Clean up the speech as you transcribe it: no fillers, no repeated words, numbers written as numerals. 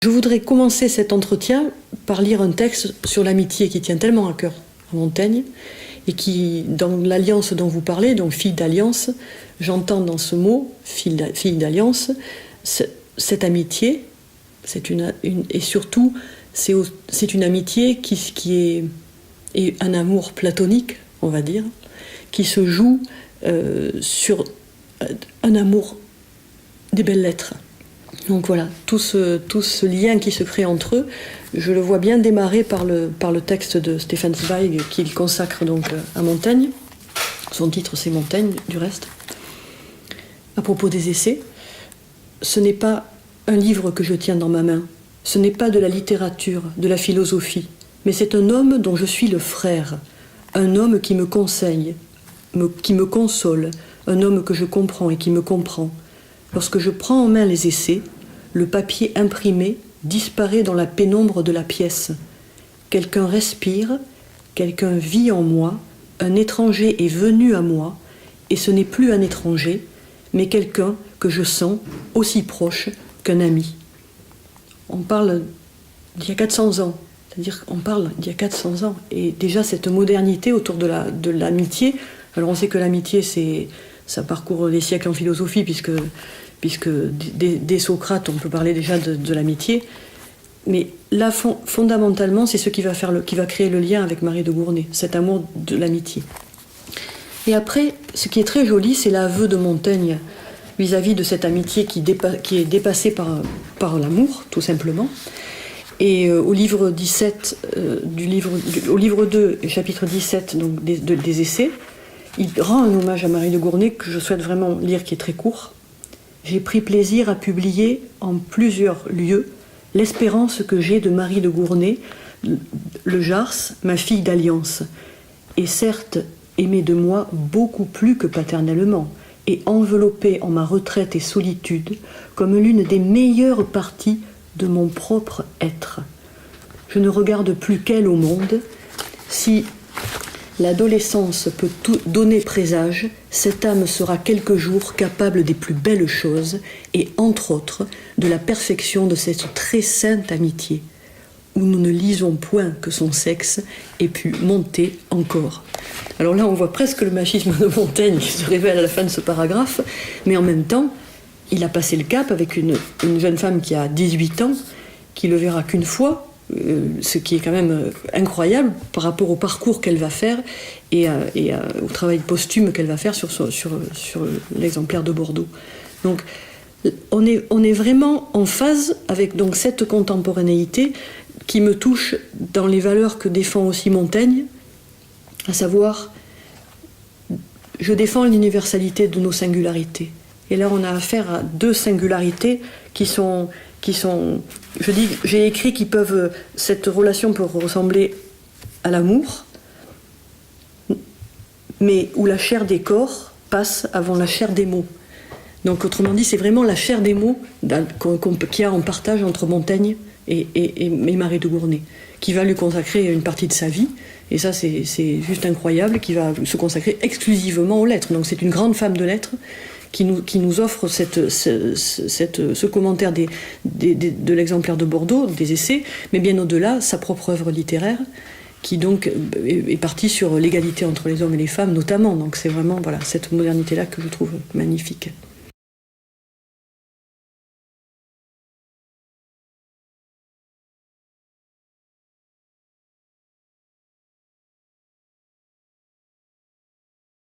Je voudrais commencer cet entretien par lire un texte sur l'amitié qui tient tellement à cœur à Montaigne et qui, dans l'alliance dont vous parlez, donc fille d'alliance, j'entends dans ce mot, fille d'alliance, cette amitié, et surtout, c'est une amitié qui est un amour platonique, on va dire, qui se joue sur un amour des belles lettres. Donc voilà, tout ce lien qui se crée entre eux, je le vois bien démarrer par le texte de Stefan Zweig qu'il consacre donc à Montaigne. Son titre c'est Montaigne, du reste. À propos des essais, ce n'est pas un livre que je tiens dans ma main, ce n'est pas de la littérature, de la philosophie, mais c'est un homme dont je suis le frère, un homme qui me conseille, qui me console, un homme que je comprends et qui me comprend. Lorsque je prends en main les essais, le papier imprimé disparaît dans la pénombre de la pièce. Quelqu'un respire, quelqu'un vit en moi, un étranger est venu à moi, et ce n'est plus un étranger, mais quelqu'un que je sens aussi proche qu'un ami. On parle d'il y a 400 ans, c'est-à-dire qu'on parle d'il y a 400 ans, et déjà cette modernité autour de l'amitié, alors on sait que l'amitié ça parcourt les siècles en philosophie, puisque dès Socrate, on peut parler déjà de l'amitié. Mais là, fondamentalement, c'est ce qui va créer le lien avec Marie de Gournay, cet amour de l'amitié. Et après, ce qui est très joli, c'est l'aveu de Montaigne vis-à-vis de cette amitié qui est dépassée par l'amour, tout simplement. Et au livre 17, au livre 2, chapitre 17, donc des essais, il rend un hommage à Marie de Gournay que je souhaite vraiment lire, qui est très court. J'ai pris plaisir à publier en plusieurs lieux l'espérance que j'ai de Marie de Gournay, le Jars, ma fille d'alliance, et certes aimée de moi beaucoup plus que paternellement, et enveloppée en ma retraite et solitude comme l'une des meilleures parties de mon propre être. Je ne regarde plus qu'elle au monde. Si l'adolescence peut tout donner présage, cette âme sera quelque jour capable des plus belles choses et, entre autres, de la perfection de cette très sainte amitié, où nous ne lisons point que son sexe ait pu monter encore. Alors là, on voit presque le machisme de Montaigne qui se révèle à la fin de ce paragraphe, mais en même temps, il a passé le cap avec une jeune femme qui a 18 ans, qui le verra qu'une fois, ce qui est quand même incroyable par rapport au parcours qu'elle va faire et au travail posthume qu'elle va faire sur l'exemplaire de Bordeaux. Donc on est vraiment en phase avec donc cette contemporanéité qui me touche dans les valeurs que défend aussi Montaigne, à savoir, je défends l'universalité de nos singularités. Et là on a affaire à deux singularités qui sont j'ai écrit cette relation peut ressembler à l'amour, mais où la chair des corps passe avant la chair des mots. Donc autrement dit, c'est vraiment la chair des mots qu'il y a en partage entre Montaigne et Marie de Gournay, qui va lui consacrer une partie de sa vie, et ça c'est juste incroyable, qui va se consacrer exclusivement aux lettres. Donc c'est une grande femme de lettres, qui nous offre ce commentaire de l'exemplaire de Bordeaux, des essais, mais bien au-delà, sa propre œuvre littéraire, qui donc est partie sur l'égalité entre les hommes et les femmes notamment. Donc c'est vraiment cette modernité-là que je trouve magnifique.